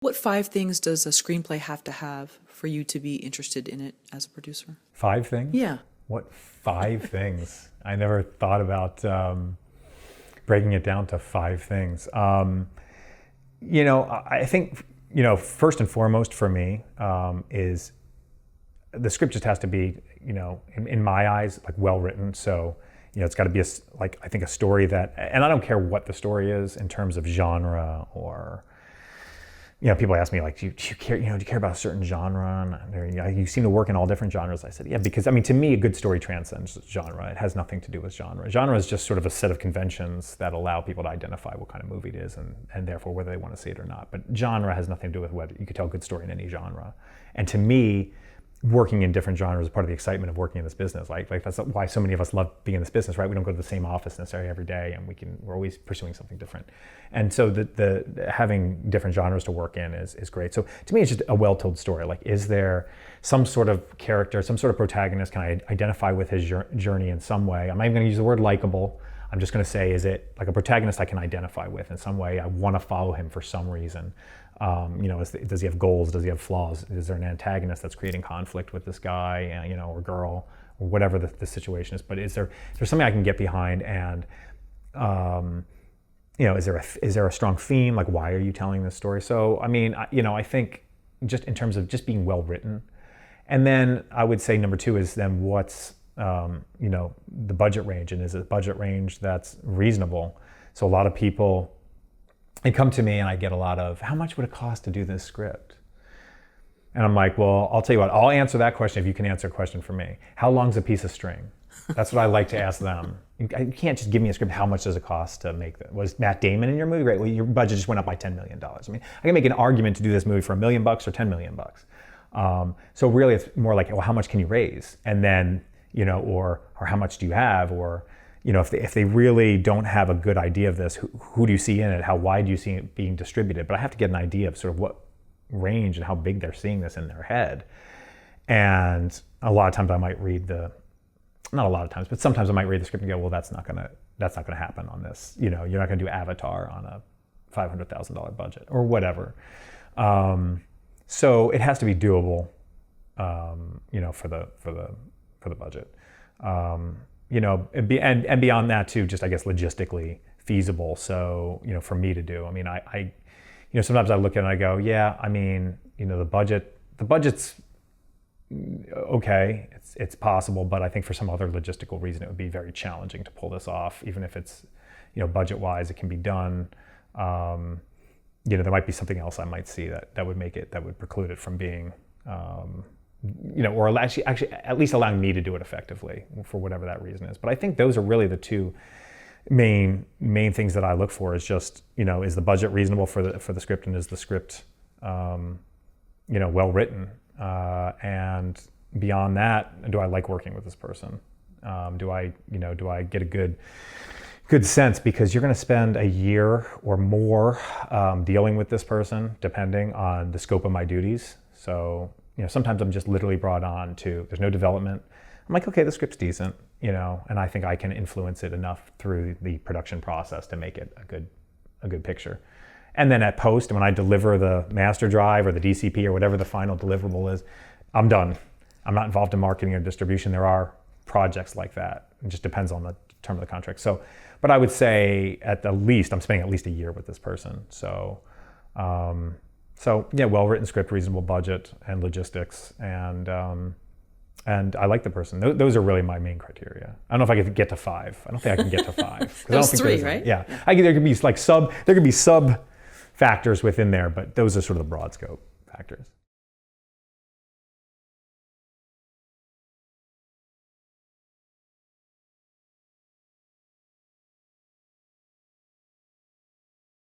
What 5 things does a screenplay have to have for you to be interested in it as a producer? 5 things? Yeah. What 5 things? I never thought about breaking it down to 5 things. I think, first and foremost for me is the script just has to be, in my eyes, like well written. So, it's got to be I think a story that, and I don't care what the story is in terms of genre or, people ask me like, do you care about a certain genre? And you seem to work in all different genres. I said, yeah, because to me, a good story transcends genre. It has nothing to do with genre. Genre is just sort of a set of conventions that allow people to identify what kind of movie it is and therefore whether they want to see it or not. But genre has nothing to do with whether you could tell a good story in any genre. And to me, working in different genres is part of the excitement of working in this business. Like that's why so many of us love being in this business, right? We don't go to the same office necessarily every day, and we're always pursuing something different. And so the having different genres to work in is great. So to me, it's just a well-told story. Like, is there some sort of character, some sort of protagonist? Can I identify with his journey in some way? I'm not even going to use the word likable. I'm just going to say, is it like a protagonist I can identify with in some way? I want to follow him for some reason. Does he have goals? Does he have flaws? Is there an antagonist that's creating conflict with this guy, or girl, or whatever the situation is? But is there something I can get behind? And is there a strong theme? Like, why are you telling this story? So I think just in terms of just being well written, and then I would say number 2 is then what's the budget range, and is it a budget range that's reasonable? So a lot of people, they come to me and I get a lot of, how much would it cost to do this script? And I'm like, well, I'll tell you what, I'll answer that question if you can answer a question for me. How long's a piece of string? That's what I like to ask them. You can't just give me a script. How much does it cost to make that? Was Matt Damon in your movie? Great. Well, your budget just went up by $10 million. I can make an argument to do this movie for $1 million or $10 million. So really it's more like, well, how much can you raise? And then, or how much do you have? Or, if they really don't have a good idea of this, who do you see in it? How wide do you see it being distributed? But I have to get an idea of sort of what range and how big they're seeing this in their head. And a lot of times I might read not a lot of times, but sometimes I might read the script and go, well, that's not gonna happen on this. You're not gonna do Avatar on a $500,000 budget or whatever. So it has to be doable, for the budget. And beyond that too, just I guess logistically feasible. So, for me to do, I sometimes I look at it and I go, yeah, the budget's okay. It's possible, but I think for some other logistical reason, it would be very challenging to pull this off, even if it's, budget wise, it can be done. There might be something else I might see that would preclude it from being, or actually at least allowing me to do it effectively for whatever that reason is. But I think those are really the 2 main things that I look for is just, is the budget reasonable for the script, and is the script, well written? And beyond that, do I like working with this person? Do I get a good sense? Because you're going to spend a year or more dealing with this person, depending on the scope of my duties. So, sometimes I'm just literally brought on there's no development. I'm like, okay, the script's decent, and I think I can influence it enough through the production process to make it a good picture. And then at post, when I deliver the master drive or the DCP or whatever the final deliverable is, I'm done. I'm not involved in marketing or distribution. There are projects like that. It just depends on the term of the contract. So, but I would say at the least, I'm spending at least a year with this person. So, yeah, well-written script, reasonable budget, and logistics, and I like the person. Those are really my main criteria. I don't know if I could get to 5. I don't think I can get to 5. That was 3, right? Yeah. There could be sub factors within there, but those are sort of the broad scope factors.